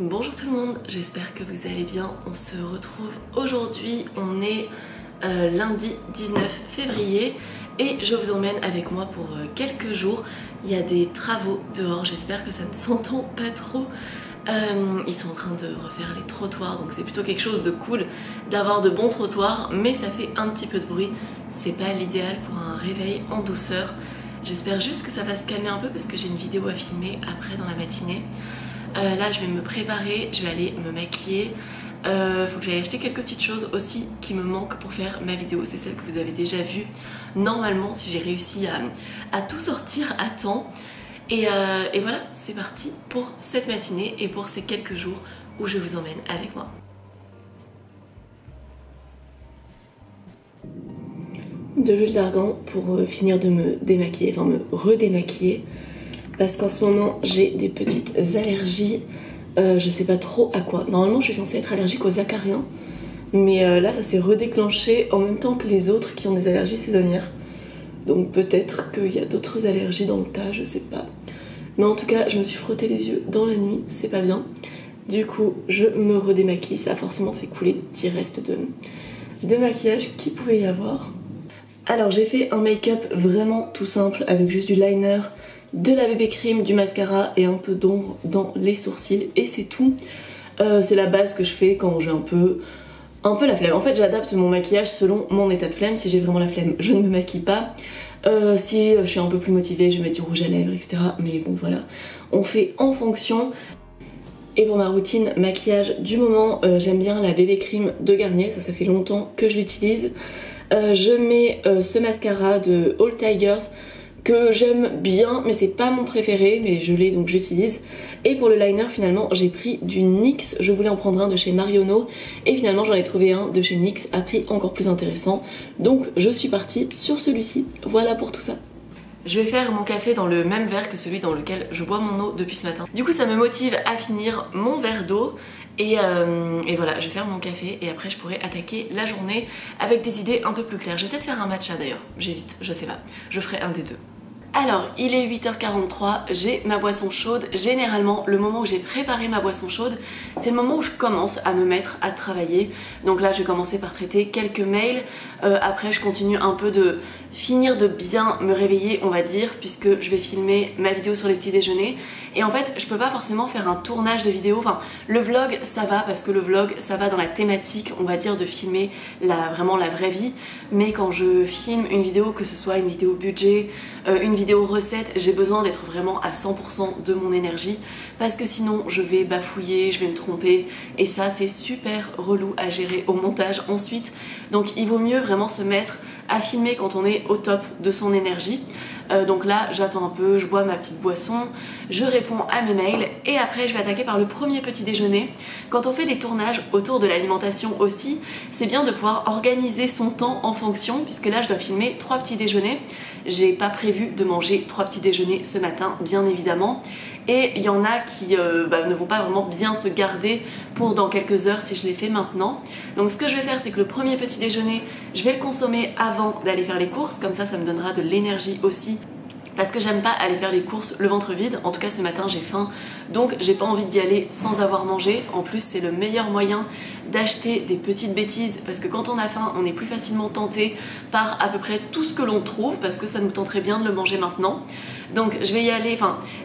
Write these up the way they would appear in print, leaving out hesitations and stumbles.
Bonjour tout le monde, j'espère que vous allez bien. On se retrouve aujourd'hui, on est lundi 19 février et je vous emmène avec moi pour quelques jours. Il y a des travaux dehors, j'espère que ça ne s'entend pas trop. Ils sont en train de refaire les trottoirs, donc c'est plutôt quelque chose de cool d'avoir de bons trottoirs, mais ça fait un petit peu de bruit. C'est pas l'idéal pour un réveil en douceur. J'espère juste que ça va se calmer un peu parce que j'ai une vidéo à filmer après dans la matinée. Là je vais me préparer, je vais aller me maquiller. Faut que j'aille acheter quelques petites choses aussi qui me manquent pour faire ma vidéo. C'est celle que vous avez déjà vue normalement si j'ai réussi à tout sortir à temps. Et voilà, c'est parti pour cette matinée et pour ces quelques jours où je vous emmène avec moi. De l'huile d'argan pour finir de me démaquiller, enfin me redémaquiller. Parce qu'en ce moment j'ai des petites allergies, je sais pas trop à quoi. Normalement je suis censée être allergique aux acariens, mais là ça s'est redéclenché en même temps que les autres qui ont des allergies saisonnières. Donc peut-être qu'il y a d'autres allergies dans le tas, je sais pas. Mais en tout cas je me suis frotté les yeux dans la nuit, c'est pas bien. Du coup je me redémaquille, ça a forcément fait couler des petits restes de maquillage qu'il pouvait y avoir. Alors j'ai fait un make-up vraiment tout simple avec juste du liner, de la BB cream, du mascara et un peu d'ombre dans les sourcils et c'est tout. C'est la base que je fais quand j'ai un peu la flemme. En fait j'adapte mon maquillage selon mon état de flemme. Si j'ai vraiment la flemme je ne me maquille pas. Si je suis un peu plus motivée je vais mettre du rouge à lèvres etc. Mais bon voilà, on fait en fonction. Et pour ma routine maquillage du moment j'aime bien la BB cream de Garnier, ça fait longtemps que je l'utilise. Je mets ce mascara de All Tigers que j'aime bien mais c'est pas mon préféré, mais je l'ai donc j'utilise. Et pour le liner finalement j'ai pris du NYX, je voulais en prendre un de chez Marionneau et finalement j'en ai trouvé un de chez NYX à prix encore plus intéressant, donc je suis partie sur celui-ci. Voilà pour tout ça. Je vais faire mon café dans le même verre que celui dans lequel je bois mon eau depuis ce matin. Du coup ça me motive à finir mon verre d'eau et voilà, je vais faire mon café et après je pourrai attaquer la journée avec des idées un peu plus claires. Je vais peut-être faire un matcha d'ailleurs, j'hésite, je sais pas, je ferai un des deux. Alors, il est 8h43, j'ai ma boisson chaude. Généralement, le moment où j'ai préparé ma boisson chaude, c'est le moment où je commence à me mettre à travailler. Donc là, je vais commencer par traiter quelques mails. Après, je continue un peu de finir de bien me réveiller, on va dire, puisque je vais filmer ma vidéo sur les petits déjeuners. Et en fait, je peux pas forcément faire un tournage de vidéo. Enfin, le vlog, ça va, parce que le vlog, ça va dans la thématique, on va dire, de filmer vraiment la vraie vie. Mais quand je filme une vidéo, que ce soit une vidéo budget, une vidéo recette, j'ai besoin d'être vraiment à 100% de mon énergie parce que sinon je vais bafouiller, je vais me tromper et ça c'est super relou à gérer au montage ensuite. Donc il vaut mieux vraiment se mettre à filmer quand on est au top de son énergie. Donc là j'attends un peu, je bois ma petite boisson, je réponds à mes mails et après je vais attaquer par le premier petit déjeuner. Quand on fait des tournages autour de l'alimentation aussi, c'est bien de pouvoir organiser son temps en fonction, puisque là je dois filmer 3 petits déjeuners. J'ai pas prévu de manger 3 petits déjeuners ce matin bien évidemment, et il y en a qui ne vont pas vraiment bien se garder pour dans quelques heures si je les fais maintenant. Donc ce que je vais faire c'est que le premier petit déjeuner je vais le consommer avant d'aller faire les courses, comme ça me donnera de l'énergie aussi. Parce que j'aime pas aller faire les courses le ventre vide, en tout cas ce matin j'ai faim, donc j'ai pas envie d'y aller sans avoir mangé. En plus c'est le meilleur moyen d'acheter des petites bêtises, parce que quand on a faim on est plus facilement tenté par à peu près tout ce que l'on trouve, parce que ça nous tenterait bien de le manger maintenant. Donc je vais y aller,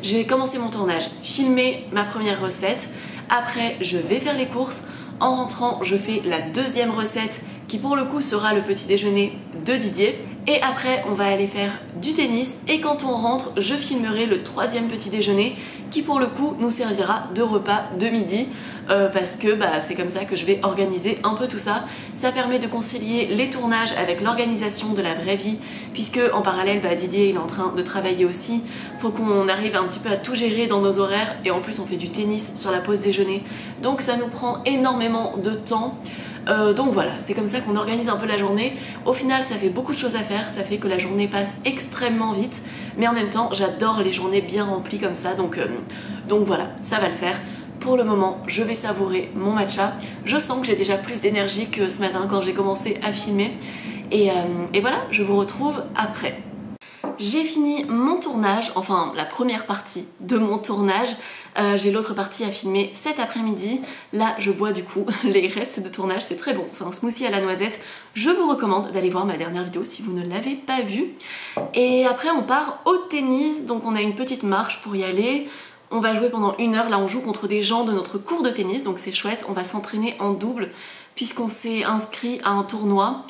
je vais commencer mon tournage, filmer ma première recette, après je vais faire les courses. En rentrant, je fais la deuxième recette qui pour le coup sera le petit déjeuner de Didier. Et après, on va aller faire du tennis et quand on rentre, je filmerai le troisième petit déjeuner qui pour le coup nous servira de repas de midi parce que c'est comme ça que je vais organiser un peu tout ça. Ça permet de concilier les tournages avec l'organisation de la vraie vie, puisque en parallèle Didier il est en train de travailler aussi. Faut qu'on arrive un petit peu à tout gérer dans nos horaires et en plus on fait du tennis sur la pause déjeuner. Donc ça nous prend énormément de temps. Donc voilà, c'est comme ça qu'on organise un peu la journée. Au final ça fait beaucoup de choses à faire, ça fait que la journée passe extrêmement vite, mais en même temps j'adore les journées bien remplies comme ça, donc voilà, ça va le faire. Pour le moment je vais savourer mon matcha. Je sens que j'ai déjà plus d'énergie que ce matin quand j'ai commencé à filmer et voilà, je vous retrouve après. J'ai fini mon tournage, enfin la première partie de mon tournage. J'ai l'autre partie à filmer cet après-midi. Là je bois du coup les restes de tournage, c'est très bon, c'est un smoothie à la noisette. Je vous recommande d'aller voir ma dernière vidéo si vous ne l'avez pas vue. Et après on part au tennis, donc on a une petite marche pour y aller. On va jouer pendant 1 heure, là on joue contre des gens de notre cours de tennis, donc c'est chouette. On va s'entraîner en double puisqu'on s'est inscrit à un tournoi.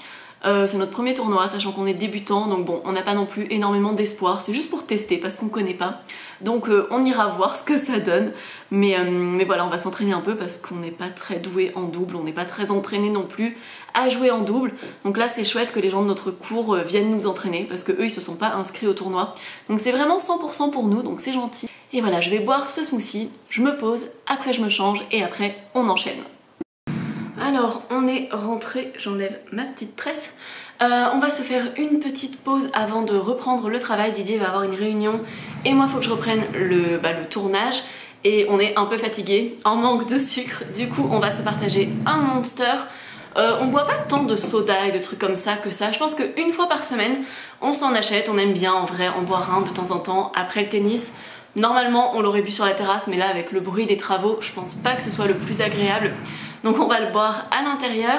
C'est notre premier tournoi, sachant qu'on est débutant, donc bon, on n'a pas non plus énormément d'espoir, c'est juste pour tester parce qu'on connaît pas. Donc on ira voir ce que ça donne, mais voilà, on va s'entraîner un peu parce qu'on n'est pas très doué en double, on n'est pas très entraîné non plus à jouer en double. Donc là c'est chouette que les gens de notre cours viennent nous entraîner parce que eux ils se sont pas inscrits au tournoi. Donc c'est vraiment 100% pour nous, donc c'est gentil. Et voilà, je vais boire ce smoothie, je me pose, après je me change et après on enchaîne. Alors on est rentré, j'enlève ma petite tresse. On va se faire une petite pause avant de reprendre le travail. Didier va avoir une réunion et moi il faut que je reprenne le tournage. Et on est un peu fatigué, en manque de sucre. Du coup on va se partager un Monster. On boit pas tant de soda et de trucs comme ça que ça. Je pense qu'une fois par semaine on s'en achète, on aime bien en vrai en boire un de temps en temps après le tennis. Normalement on l'aurait bu sur la terrasse, mais là avec le bruit des travaux je pense pas que ce soit le plus agréable. Donc on va le boire à l'intérieur.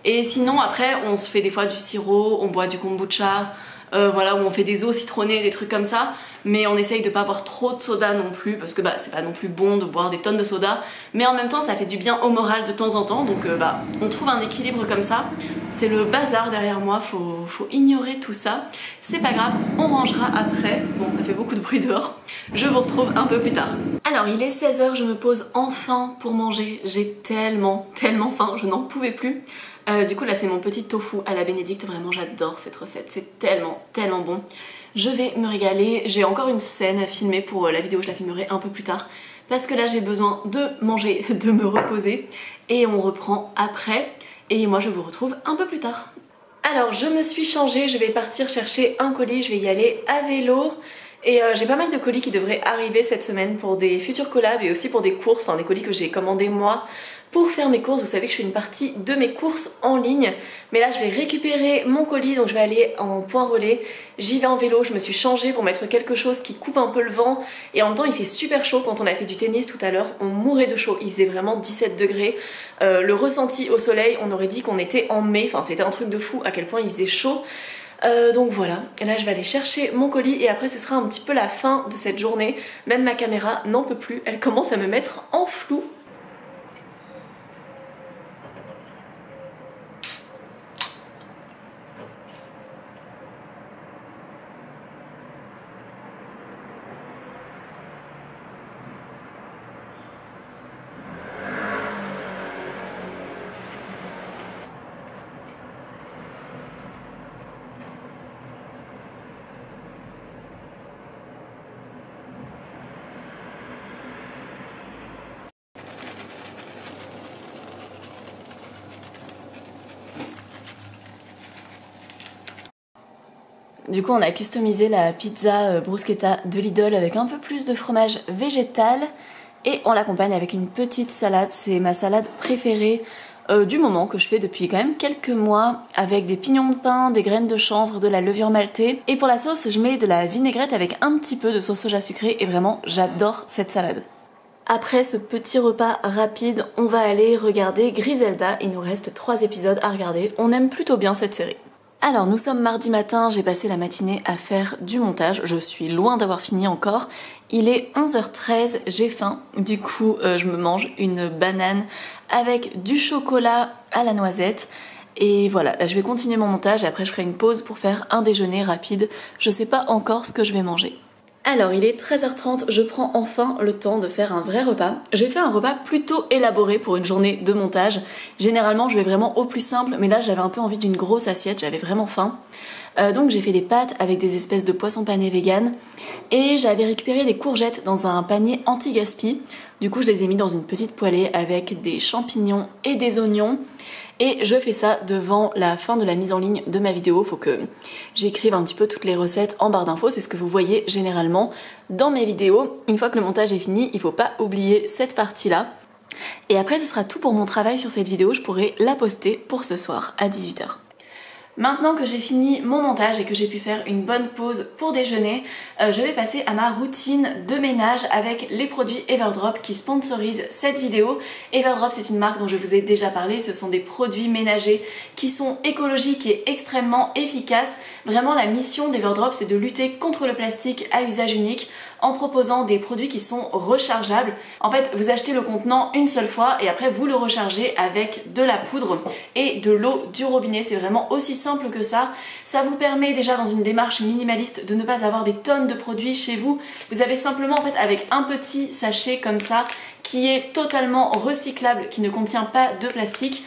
Et sinon après on se fait des fois du sirop, on boit du kombucha, voilà, où on fait des eaux citronnées, des trucs comme ça. Mais on essaye de pas boire trop de soda non plus, parce que c'est pas non plus bon de boire des tonnes de soda. Mais en même temps ça fait du bien au moral de temps en temps, donc on trouve un équilibre comme ça. C'est le bazar derrière moi, faut ignorer tout ça. C'est pas grave, on rangera après. Bon, ça fait beaucoup de bruit dehors. Je vous retrouve un peu plus tard. Alors il est 16 h, je me pose enfin pour manger. J'ai tellement faim, je n'en pouvais plus. Du coup là c'est mon petit tofu à la bénédicte, vraiment j'adore cette recette, c'est tellement bon. Je vais me régaler, j'ai encore une scène à filmer pour la vidéo, je la filmerai un peu plus tard. Parce que là j'ai besoin de manger, de me reposer. Et on reprend après. Et moi je vous retrouve un peu plus tard. Alors je me suis changée, je vais partir chercher un colis, je vais y aller à vélo. Et j'ai pas mal de colis qui devraient arriver cette semaine pour des futurs collabs et aussi pour des courses, enfin des colis que j'ai commandés moi pour faire mes courses. Vous savez que je fais une partie de mes courses en ligne, mais là je vais récupérer mon colis, donc je vais aller en point relais. J'y vais en vélo, je me suis changée pour mettre quelque chose qui coupe un peu le vent et en même temps il fait super chaud. Quand on a fait du tennis tout à l'heure, on mourait de chaud, il faisait vraiment 17 degrés. Le ressenti au soleil, on aurait dit qu'on était en mai, enfin c'était un truc de fou à quel point il faisait chaud. Donc voilà, et là je vais aller chercher mon colis et après ce sera un petit peu la fin de cette journée. Même ma caméra n'en peut plus, elle commence à me mettre en flou. Du coup on a customisé la pizza bruschetta de Lidl avec un peu plus de fromage végétal et on l'accompagne avec une petite salade. C'est ma salade préférée du moment, que je fais depuis quand même quelques mois, avec des pignons de pain, des graines de chanvre, de la levure maltée. Et pour la sauce je mets de la vinaigrette avec un petit peu de sauce soja sucrée et vraiment j'adore cette salade. Après ce petit repas rapide, on va aller regarder Griselda. Il nous reste 3 épisodes à regarder, on aime plutôt bien cette série. Alors nous sommes mardi matin, j'ai passé la matinée à faire du montage, je suis loin d'avoir fini encore. Il est 11h13, j'ai faim, du coup je me mange une banane avec du chocolat à la noisette. Et voilà, là je vais continuer mon montage et après je ferai une pause pour faire un déjeuner rapide. Je sais pas encore ce que je vais manger. Alors il est 13h30, je prends enfin le temps de faire un vrai repas. J'ai fait un repas plutôt élaboré pour une journée de montage. Généralement je vais vraiment au plus simple, mais là j'avais un peu envie d'une grosse assiette, j'avais vraiment faim. Donc j'ai fait des pâtes avec des espèces de poissons panés vegan. Et j'avais récupéré des courgettes dans un panier anti-gaspi. Du coup je les ai mis dans une petite poêlée avec des champignons et des oignons. Et je fais ça devant la fin de la mise en ligne de ma vidéo. Faut que j'écrive un petit peu toutes les recettes en barre d'infos. C'est ce que vous voyez généralement dans mes vidéos. Une fois que le montage est fini, il faut pas oublier cette partie-là. Et après ce sera tout pour mon travail sur cette vidéo. Je pourrai la poster pour ce soir à 18 h. Maintenant que j'ai fini mon montage et que j'ai pu faire une bonne pause pour déjeuner, je vais passer à ma routine de ménage avec les produits Everdrop qui sponsorisent cette vidéo. Everdrop, c'est une marque dont je vous ai déjà parlé, ce sont des produits ménagers qui sont écologiques et extrêmement efficaces. Vraiment, la mission d'Everdrop, c'est de lutter contre le plastique à usage unique en proposant des produits qui sont rechargeables. En fait, vous achetez le contenant une seule fois et après vous le rechargez avec de la poudre et de l'eau du robinet. C'est vraiment aussi simple que ça. Ça vous permet déjà dans une démarche minimaliste de ne pas avoir des tonnes de produits chez vous. Vous avez simplement en fait avec un petit sachet comme ça qui est totalement recyclable, qui ne contient pas de plastique.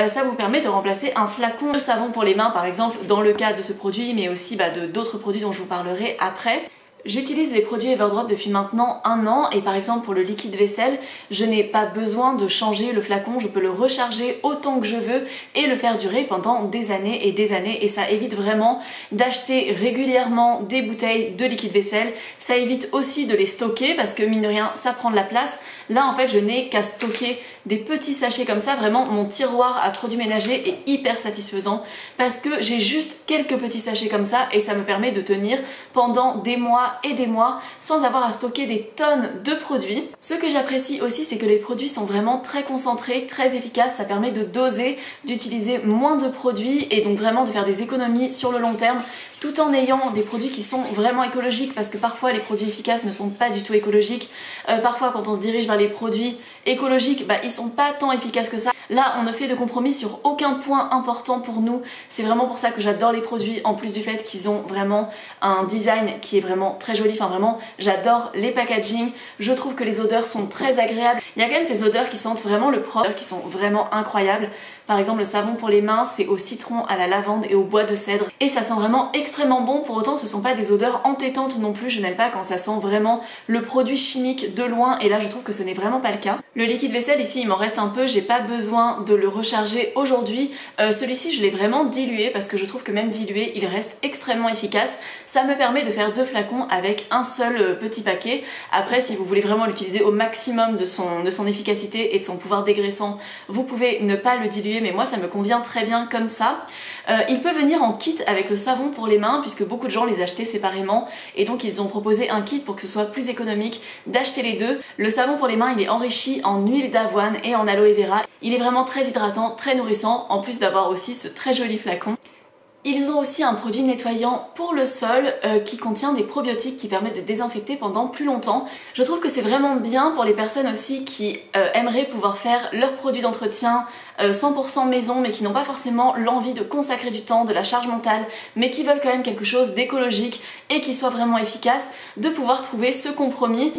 Ça vous permet de remplacer un flacon de savon pour les mains par exemple dans le cas de ce produit, mais aussi d'autres produits dont je vous parlerai après. J'utilise les produits Everdrop depuis maintenant 1 an et par exemple pour le liquide vaisselle, je n'ai pas besoin de changer le flacon, je peux le recharger autant que je veux et le faire durer pendant des années et ça évite vraiment d'acheter régulièrement des bouteilles de liquide vaisselle. Ça évite aussi de les stocker parce que mine de rien ça prend de la place. Là en fait je n'ai qu'à stocker des petits sachets comme ça, vraiment mon tiroir à produits ménagers est hyper satisfaisant parce que j'ai juste quelques petits sachets comme ça et ça me permet de tenir pendant des mois et des mois sans avoir à stocker des tonnes de produits. Ce que j'apprécie aussi, c'est que les produits sont vraiment très concentrés, très efficaces, ça permet de doser, d'utiliser moins de produits et donc vraiment de faire des économies sur le long terme tout en ayant des produits qui sont vraiment écologiques parce que parfois les produits efficaces ne sont pas du tout écologiques. Parfois quand on se dirige vers les produits écologiques, ils sont pas tant efficaces que ça. Là on ne fait de compromis sur aucun point important pour nous. C'est vraiment pour ça que j'adore les produits en plus du fait qu'ils ont vraiment un design qui est vraiment très joli, enfin vraiment j'adore les packaging, je trouve que les odeurs sont très agréables. Il y a quand même ces odeurs qui sentent vraiment le propre, qui sont vraiment incroyables. Par exemple le savon pour les mains c'est au citron, à la lavande et au bois de cèdre et ça sent vraiment extrêmement bon. Pour autant ce sont pas des odeurs entêtantes non plus, je n'aime pas quand ça sent vraiment le produit chimique de loin et là je trouve que ce n'est vraiment pas le cas. Le liquide vaisselle ici il m'en reste un peu, j'ai pas besoin de le recharger aujourd'hui. Celui-ci je l'ai vraiment dilué parce que je trouve que même dilué il reste extrêmement efficace. Ça me permet de faire 2 flacons avec un seul petit paquet. Après si vous voulez vraiment l'utiliser au maximum de son efficacité et de son pouvoir dégraissant, vous pouvez ne pas le diluer mais moi ça me convient très bien comme ça. Il peut venir en kit avec le savon pour les mains puisque beaucoup de gens les achetaient séparément et donc ils ont proposé un kit pour que ce soit plus économique d'acheter les deux. Le savon pour les mains il est enrichi en huile d'avoine et en aloe vera. Il est vraiment très hydratant, très nourrissant en plus d'avoir aussi ce très joli flacon. Ils ont aussi un produit nettoyant pour le sol qui contient des probiotiques qui permettent de désinfecter pendant plus longtemps. Je trouve que c'est vraiment bien pour les personnes aussi qui aimeraient pouvoir faire leurs produits d'entretien 100% maison mais qui n'ont pas forcément l'envie de consacrer du temps, de la charge mentale mais qui veulent quand même quelque chose d'écologique et qui soit vraiment efficace, de pouvoir trouver ce compromis.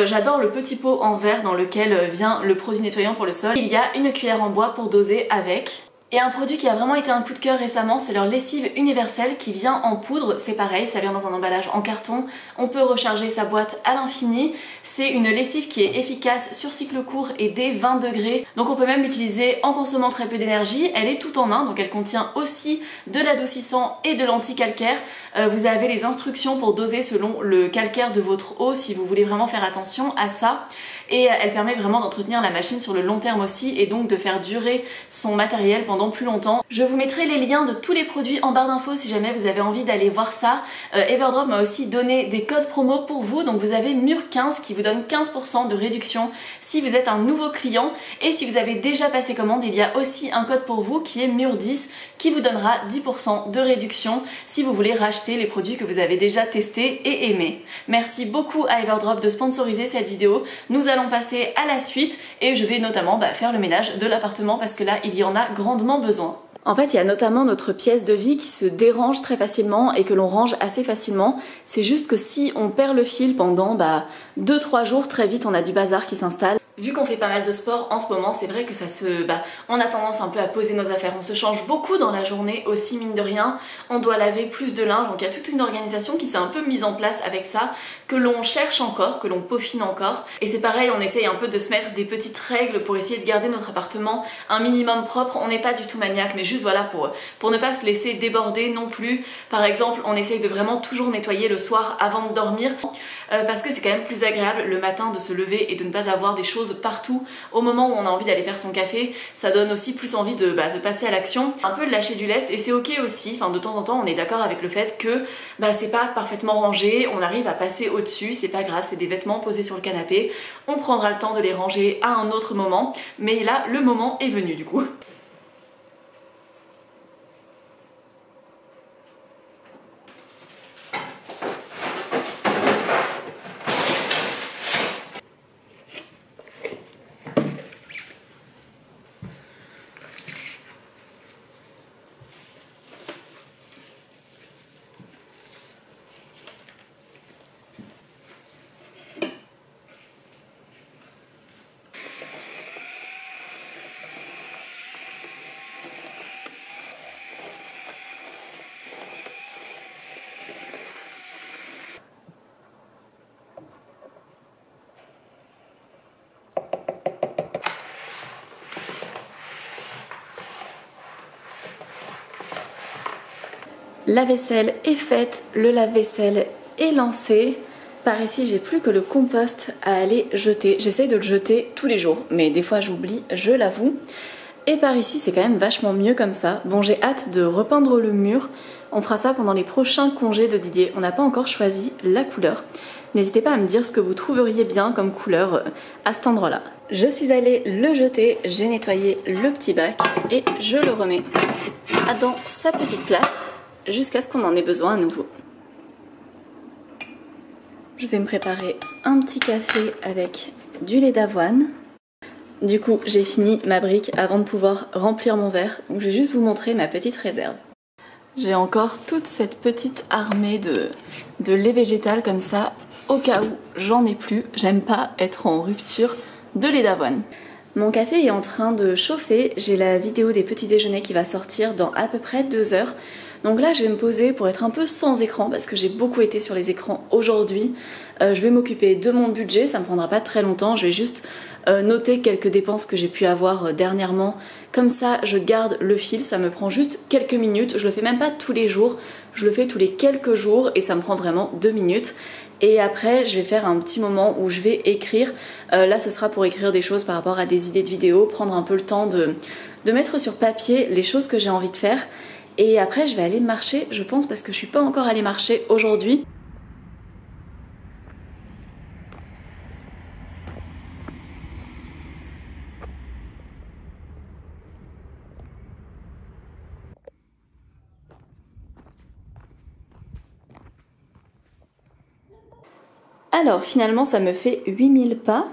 J'adore le petit pot en verre dans lequel vient le produit nettoyant pour le sol. Il y a une cuillère en bois pour doser avec. Et un produit qui a vraiment été un coup de cœur récemment, c'est leur lessive universelle qui vient en poudre. C'est pareil, ça vient dans un emballage en carton. On peut recharger sa boîte à l'infini. C'est une lessive qui est efficace sur cycle court et dès 20 degrés. Donc on peut même l'utiliser en consommant très peu d'énergie. Elle est tout en un, donc elle contient aussi de l'adoucissant et de l'anti-calcaire. Vous avez les instructions pour doser selon le calcaire de votre eau si vous voulez vraiment faire attention à ça. Et elle permet vraiment d'entretenir la machine sur le long terme aussi et donc de faire durer son matériel pendant plus longtemps. Je vous mettrai les liens de tous les produits en barre d'infos si jamais vous avez envie d'aller voir ça. Everdrop m'a aussi donné des codes promo pour vous, donc vous avez MUR15 qui vous donne 15% de réduction si vous êtes un nouveau client et si vous avez déjà passé commande, il y a aussi un code pour vous qui est MUR10 qui vous donnera 10% de réduction si vous voulez racheter les produits que vous avez déjà testés et aimés. Merci beaucoup à Everdrop de sponsoriser cette vidéo. Nous allons passer à la suite et je vais notamment faire le ménage de l'appartement parce que là il y en a grandement besoin. En fait, il y a notamment notre pièce de vie qui se dérange très facilement et que l'on range assez facilement. C'est juste que si on perd le fil pendant 2-3 jours, très vite on a du bazar qui s'installe. Vu qu'on fait pas mal de sport en ce moment, c'est vrai que ça se... on a tendance un peu à poser nos affaires. On se change beaucoup dans la journée aussi, mine de rien. On doit laver plus de linge, donc il y a toute une organisation qui s'est un peu mise en place avec ça, que l'on cherche encore, que l'on peaufine encore. Et c'est pareil, on essaye un peu de se mettre des petites règles pour essayer de garder notre appartement un minimum propre. On n'est pas du tout maniaque, mais juste voilà, pour ne pas se laisser déborder non plus. Par exemple, on essaye de vraiment toujours nettoyer le soir avant de dormir, parce que c'est quand même plus agréable le matin de se lever et de ne pas avoir des choses choses partout au moment où on a envie d'aller faire son café, ça donne aussi plus envie de passer à l'action, un peu de lâcher du lest, et c'est ok aussi, enfin de temps en temps on est d'accord avec le fait que c'est pas parfaitement rangé, on arrive à passer au-dessus, c'est pas grave, c'est des vêtements posés sur le canapé, on prendra le temps de les ranger à un autre moment, mais là le moment est venu du coup. La vaisselle est faite, le lave-vaisselle est lancé. Par ici, j'ai plus que le compost à aller jeter. J'essaye de le jeter tous les jours, mais des fois j'oublie, je l'avoue. Et par ici, c'est quand même vachement mieux comme ça. Bon, j'ai hâte de repeindre le mur. On fera ça pendant les prochains congés de Didier. On n'a pas encore choisi la couleur. N'hésitez pas à me dire ce que vous trouveriez bien comme couleur à cet endroit-là. Je suis allée le jeter, j'ai nettoyé le petit bac et je le remets dans sa petite place jusqu'à ce qu'on en ait besoin à nouveau. Je vais me préparer un petit café avec du lait d'avoine. Du coup, j'ai fini ma brique avant de pouvoir remplir mon verre. Donc je vais juste vous montrer ma petite réserve. J'ai encore toute cette petite armée de lait végétal comme ça, au cas où j'en ai plus. J'aime pas être en rupture de lait d'avoine. Mon café est en train de chauffer. J'ai la vidéo des petits déjeuners qui va sortir dans à peu près 2 heures. Donc là je vais me poser pour être un peu sans écran parce que j'ai beaucoup été sur les écrans aujourd'hui. Je vais m'occuper de mon budget, ça me prendra pas très longtemps, je vais juste noter quelques dépenses que j'ai pu avoir dernièrement. Comme ça je garde le fil, ça me prend juste quelques minutes, je le fais même pas tous les jours, je le fais tous les quelques jours et ça me prend vraiment 2 minutes. Et après je vais faire un petit moment où je vais écrire, là ce sera pour écrire des choses par rapport à des idées de vidéos, prendre un peu le temps de mettre sur papier les choses que j'ai envie de faire. Et après je vais aller marcher, je pense, parce que je suis pas encore allée marcher aujourd'hui. Alors finalement ça me fait 8000 pas.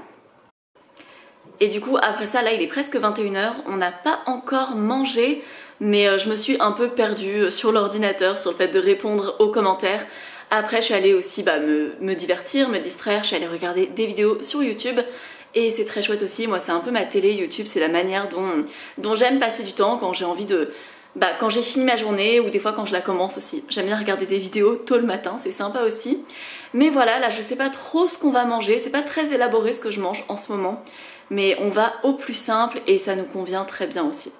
Et du coup après ça, là il est presque 21h, on n'a pas encore mangé. Mais je me suis un peu perdue sur l'ordinateur, sur le fait de répondre aux commentaires. Après je suis allée aussi me divertir, me distraire, je suis allée regarder des vidéos sur YouTube. Et c'est très chouette aussi, moi c'est un peu ma télé YouTube, c'est la manière dont j'aime passer du temps quand j'ai envie de... quand j'ai fini ma journée ou des fois quand je la commence aussi. J'aime bien regarder des vidéos tôt le matin, c'est sympa aussi. Mais voilà, là je sais pas trop ce qu'on va manger, c'est pas très élaboré ce que je mange en ce moment. Mais on va au plus simple et ça nous convient très bien aussi.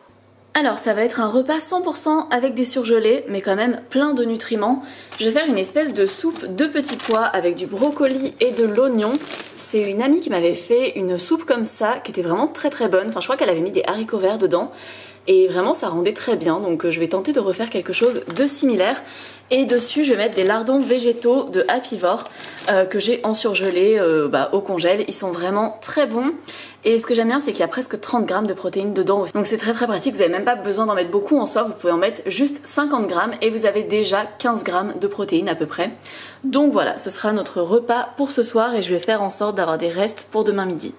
Alors ça va être un repas 100% avec des surgelés, mais quand même plein de nutriments. Je vais faire une espèce de soupe de petits pois avec du brocoli et de l'oignon. C'est une amie qui m'avait fait une soupe comme ça, qui était vraiment très très bonne. Enfin je crois qu'elle avait mis des haricots verts dedans. Et vraiment ça rendait très bien, donc je vais tenter de refaire quelque chose de similaire. Et dessus je vais mettre des lardons végétaux de Apivore que j'ai en surgelé au congèle. Ils sont vraiment très bons. Et ce que j'aime bien c'est qu'il y a presque 30 grammes de protéines dedans aussi. Donc c'est très très pratique, vous n'avez même pas besoin d'en mettre beaucoup en soi. Vous pouvez en mettre juste 50 grammes et vous avez déjà 15 grammes de protéines à peu près. Donc voilà, ce sera notre repas pour ce soir et je vais faire en sorte d'avoir des restes pour demain midi.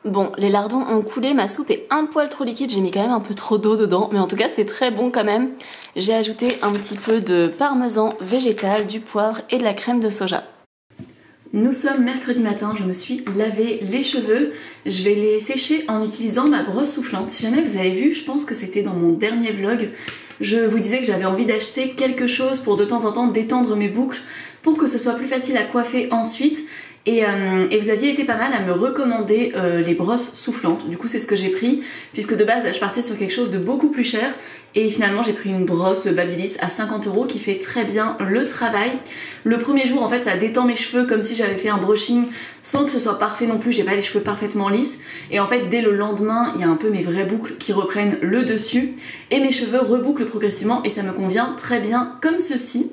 Bon, les lardons ont coulé, ma soupe est un poil trop liquide, j'ai mis quand même un peu trop d'eau dedans, mais en tout cas c'est très bon quand même. J'ai ajouté un petit peu de parmesan végétal, du poivre et de la crème de soja. Nous sommes mercredi matin, je me suis lavé les cheveux, je vais les sécher en utilisant ma brosse soufflante. Si jamais vous avez vu, je pense que c'était dans mon dernier vlog, je vous disais que j'avais envie d'acheter quelque chose pour de temps en temps détendre mes boucles pour que ce soit plus facile à coiffer ensuite. Et vous aviez été pas mal à me recommander les brosses soufflantes. Du coup c'est ce que j'ai pris, puisque de base je partais sur quelque chose de beaucoup plus cher. Et finalement j'ai pris une brosse Babyliss à 50 € qui fait très bien le travail. Le premier jour en fait ça détend mes cheveux comme si j'avais fait un brushing sans que ce soit parfait non plus, j'ai pas les cheveux parfaitement lisses. Et en fait dès le lendemain il y a un peu mes vraies boucles qui reprennent le dessus. Et mes cheveux rebouclent progressivement et ça me convient très bien comme ceci.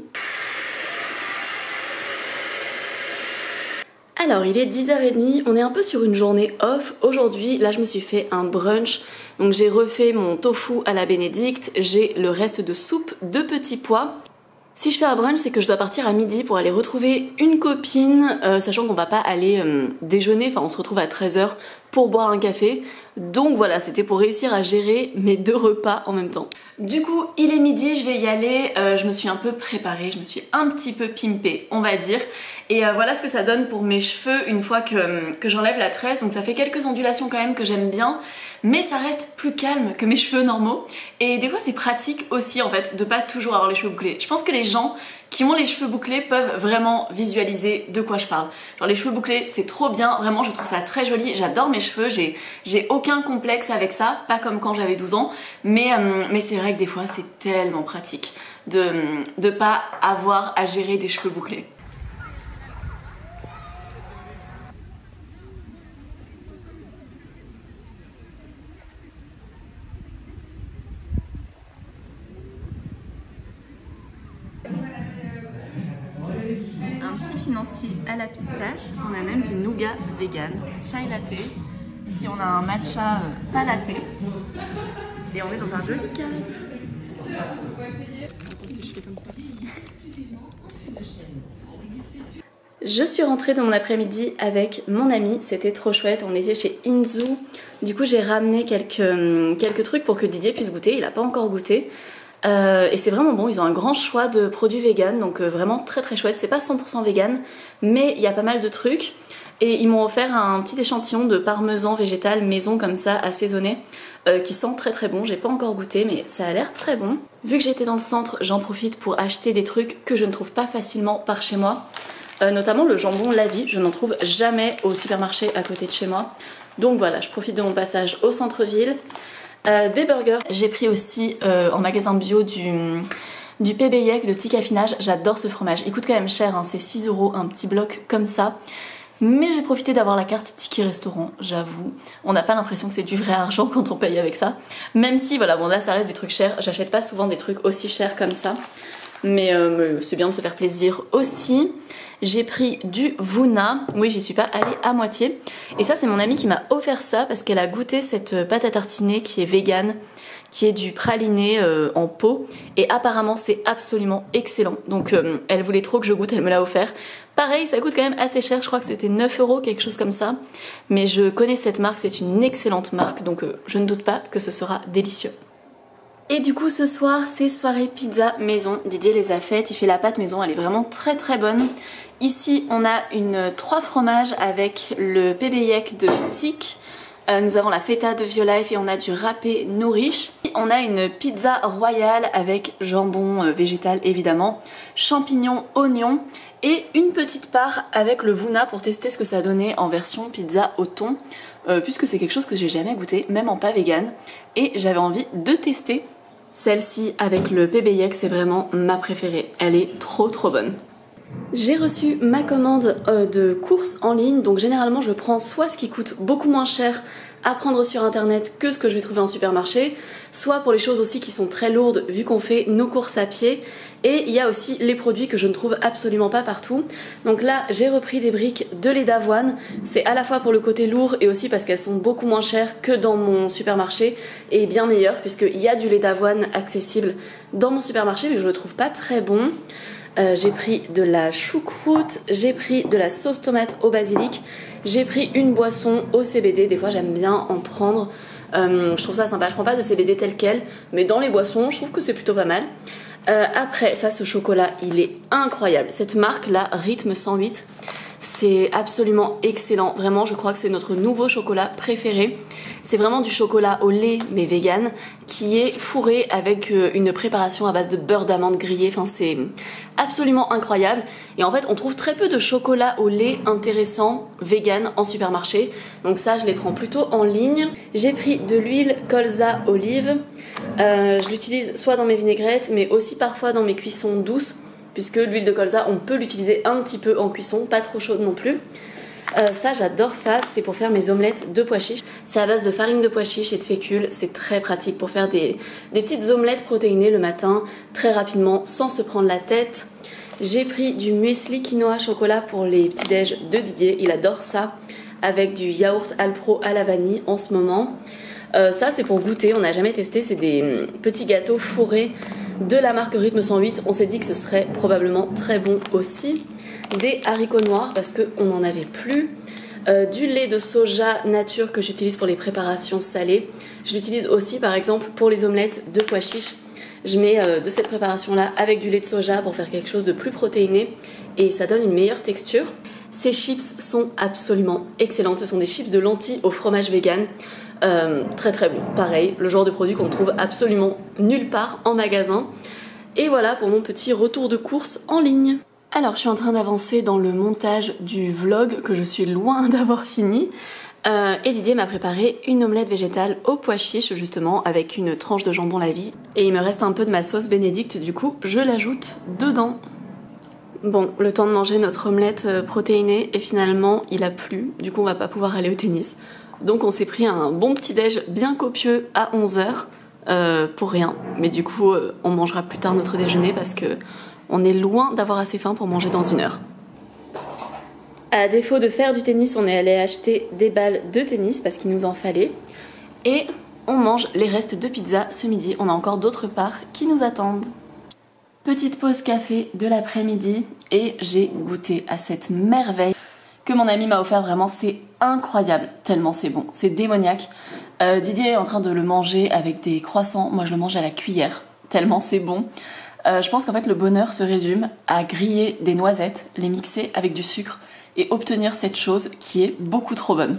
Alors il est 10h30, on est un peu sur une journée off aujourd'hui. Là je me suis fait un brunch, donc j'ai refait mon tofu à la bénédicte, j'ai le reste de soupe de petits pois. Si je fais un brunch, c'est que je dois partir à midi pour aller retrouver une copine, sachant qu'on va pas aller déjeuner, enfin on se retrouve à 13h pour boire un café. Donc voilà, c'était pour réussir à gérer mes 2 repas en même temps. Du coup, il est midi, je vais y aller, je me suis un peu préparée, je me suis un petit peu pimpée, on va dire. Et voilà ce que ça donne pour mes cheveux une fois que j'enlève la tresse. Donc ça fait quelques ondulations quand même que j'aime bien, mais ça reste plus calme que mes cheveux normaux. Et des fois c'est pratique aussi en fait de pas toujours avoir les cheveux bouclés. Je pense que les gens qui ont les cheveux bouclés peuvent vraiment visualiser de quoi je parle. Genre les cheveux bouclés c'est trop bien, vraiment je trouve ça très joli, j'adore mes cheveux, j'ai aucun complexe avec ça, pas comme quand j'avais 12 ans, mais c'est vrai que des fois c'est tellement pratique de pas avoir à gérer des cheveux bouclés. Un petit financier à la pistache, on a même du nougat vegan, chai latte. Ici on a un matcha pas latte et on est dans un joli cadre. Je suis rentrée dans mon après-midi avec mon ami, c'était trop chouette, on était chez Inzu. Du coup j'ai ramené quelques trucs pour que Didier puisse goûter, il n'a pas encore goûté. Et c'est vraiment bon, ils ont un grand choix de produits vegan, donc vraiment très très chouette. C'est pas 100% vegan, mais il y a pas mal de trucs. Et ils m'ont offert un petit échantillon de parmesan végétal maison comme ça, assaisonné, qui sent très très bon. J'ai pas encore goûté, mais ça a l'air très bon. Vu que j'étais dans le centre, j'en profite pour acheter des trucs que je ne trouve pas facilement par chez moi. Notamment le jambon La Vie, je n'en trouve jamais au supermarché à côté de chez moi. Donc voilà, je profite de mon passage au centre-ville. Des burgers, j'ai pris aussi en magasin bio du PBYEC de petit affinage, j'adore ce fromage, il coûte quand même cher, hein, c'est 6 € un petit bloc comme ça, mais j'ai profité d'avoir la carte ticket restaurant, j'avoue, on n'a pas l'impression que c'est du vrai argent quand on paye avec ça, même si voilà, bon là ça reste des trucs chers, j'achète pas souvent des trucs aussi chers comme ça, mais c'est bien de se faire plaisir aussi. J'ai pris du Vuna, oui j'y suis pas allée à moitié, et ça c'est mon amie qui m'a offert ça parce qu'elle a goûté cette pâte à tartiner qui est vegan, qui est du praliné en pot, et apparemment c'est absolument excellent, donc elle voulait trop que je goûte, elle me l'a offert. Pareil, ça coûte quand même assez cher, je crois que c'était 9 €, quelque chose comme ça, mais je connais cette marque, c'est une excellente marque, donc je ne doute pas que ce sera délicieux. Et du coup ce soir c'est soirée pizza maison, Didier les a faites, il fait la pâte maison, elle est vraiment très très bonne. Ici on a une 3 fromages avec le PBYEC de Tic, nous avons la feta de Violife et on a du râpé nourriche. On a une pizza royale avec jambon végétal évidemment, champignons, oignons et une petite part avec le Vuna pour tester ce que ça donnait en version pizza au thon, puisque c'est quelque chose que j'ai jamais goûté, même en pas vegan, et j'avais envie de tester. Celle-ci avec le PBYEC c'est vraiment ma préférée, elle est trop bonne. J'ai reçu ma commande de courses en ligne, donc généralement je prends soit ce qui coûte beaucoup moins cher à prendre sur internet que ce que je vais trouver en supermarché, soit pour les choses aussi qui sont très lourdes vu qu'on fait nos courses à pied, et il y a aussi les produits que je ne trouve absolument pas partout. Donc là j'ai repris des briques de lait d'avoine, c'est à la fois pour le côté lourd et aussi parce qu'elles sont beaucoup moins chères que dans mon supermarché et bien meilleures puisqu'il y a du lait d'avoine accessible dans mon supermarché mais je le trouve pas très bon. J'ai pris de la choucroute, j'ai pris de la sauce tomate au basilic, j'ai pris une boisson au CBD, des fois j'aime bien en prendre, je trouve ça sympa, je prends pas de CBD tel quel, mais dans les boissons je trouve que c'est plutôt pas mal. Après ça, ce chocolat il est incroyable, cette marque là, Rythme 108, C'est absolument excellent, vraiment je crois que c'est notre nouveau chocolat préféré. C'est vraiment du chocolat au lait mais vegan qui est fourré avec une préparation à base de beurre d'amande grillé, enfin c'est absolument incroyable. Et en fait on trouve très peu de chocolat au lait intéressant vegan en supermarché, donc ça je les prends plutôt en ligne. J'ai pris de l'huile colza olive, je l'utilise soit dans mes vinaigrettes mais aussi parfois dans mes cuissons douces, puisque l'huile de colza on peut l'utiliser un petit peu en cuisson, pas trop chaude non plus. Ça j'adore ça, c'est pour faire mes omelettes de pois chiches. C'est à base de farine de pois chiches et de fécule, c'est très pratique pour faire des petites omelettes protéinées le matin, très rapidement, sans se prendre la tête. J'ai pris du muesli quinoa chocolat pour les petits déj de Didier, il adore ça, avec du yaourt Alpro à la vanille en ce moment. Ça c'est pour goûter, on n'a jamais testé, c'est des petits gâteaux fourrés de la marque Rythme 108, on s'est dit que ce serait probablement très bon aussi. Des haricots noirs parce qu'on n'en avait plus. Du lait de soja nature que j'utilise pour les préparations salées. Je l'utilise aussi par exemple pour les omelettes de pois chiches. Je mets de cette préparation là avec du lait de soja pour faire quelque chose de plus protéiné et ça donne une meilleure texture. Ces chips sont absolument excellentes, ce sont des chips de lentilles au fromage vegan. Très très bon, pareil, le genre de produit qu'on ne trouve absolument nulle part en magasin. Et voilà pour mon petit retour de course en ligne. Alors je suis en train d'avancer dans le montage du vlog que je suis loin d'avoir fini. Et Didier m'a préparé une omelette végétale aux pois chiches justement avec une tranche de jambon la vie. Et il me reste un peu de ma sauce bénédicte, du coup je l'ajoute dedans. Bon, le temps de manger notre omelette protéinée et finalement il a plu, du coup on va pas pouvoir aller au tennis. Donc on s'est pris un bon petit déj bien copieux à 11h pour rien. Mais du coup on mangera plus tard notre déjeuner parce que on est loin d'avoir assez faim pour manger dans 1 heure. À défaut de faire du tennis, on est allé acheter des balles de tennis parce qu'il nous en fallait. Et on mange les restes de pizza ce midi. On a encore d'autres parts qui nous attendent. Petite pause café de l'après-midi et j'ai goûté à cette merveille que mon ami m'a offert. Vraiment c'est incroyable, tellement c'est bon, c'est démoniaque. Didier est en train de le manger avec des croissants, moi je le mange à la cuillère, tellement c'est bon. Je pense qu'en fait le bonheur se résume à griller des noisettes, les mixer avec du sucre et obtenir cette chose qui est beaucoup trop bonne.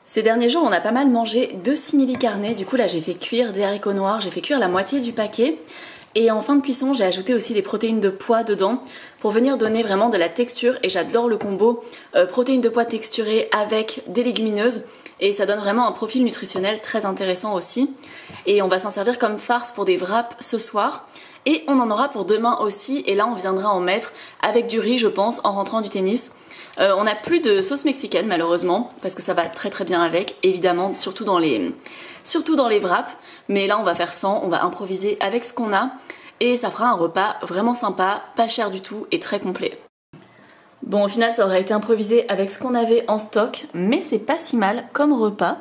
Ces derniers jours on a pas mal mangé de simili carne, du coup là j'ai fait cuire des haricots noirs, j'ai fait cuire la moitié du paquet. Et en fin de cuisson, j'ai ajouté aussi des protéines de pois dedans pour venir donner vraiment de la texture. Et j'adore le combo protéines de pois texturées avec des légumineuses. Et ça donne vraiment un profil nutritionnel très intéressant aussi. Et on va s'en servir comme farce pour des wraps ce soir. Et on en aura pour demain aussi. Et là, on viendra en mettre avec du riz, je pense, en rentrant du tennis. On n'a plus de sauce mexicaine malheureusement, parce que ça va très très bien avec, évidemment, surtout dans les wraps. Mais là on va faire sans, on va improviser avec ce qu'on a et ça fera un repas vraiment sympa, pas cher du tout et très complet. Bon au final ça aurait été improvisé avec ce qu'on avait en stock, mais c'est pas si mal comme repas.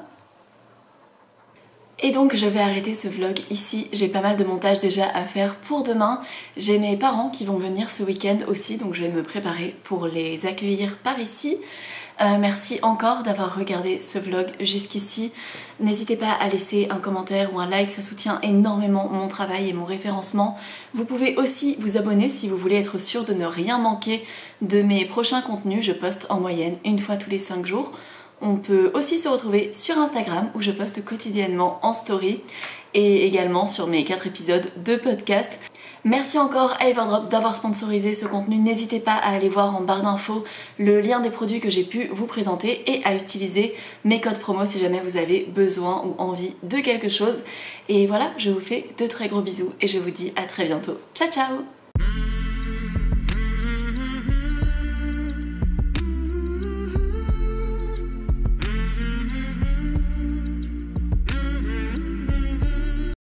Et donc je vais arrêter ce vlog ici, j'ai pas mal de montage déjà à faire pour demain. J'ai mes parents qui vont venir ce week-end aussi, donc je vais me préparer pour les accueillir par ici. Merci encore d'avoir regardé ce vlog jusqu'ici. N'hésitez pas à laisser un commentaire ou un like, ça soutient énormément mon travail et mon référencement. Vous pouvez aussi vous abonner si vous voulez être sûr de ne rien manquer de mes prochains contenus. Je poste en moyenne 1 fois tous les 5 jours. On peut aussi se retrouver sur Instagram où je poste quotidiennement en story et également sur mes 4 épisodes de podcast. Merci encore à Everdrop d'avoir sponsorisé ce contenu. N'hésitez pas à aller voir en barre d'infos le lien des produits que j'ai pu vous présenter et à utiliser mes codes promo si jamais vous avez besoin ou envie de quelque chose. Et voilà, je vous fais de très gros bisous et je vous dis à très bientôt. Ciao ciao!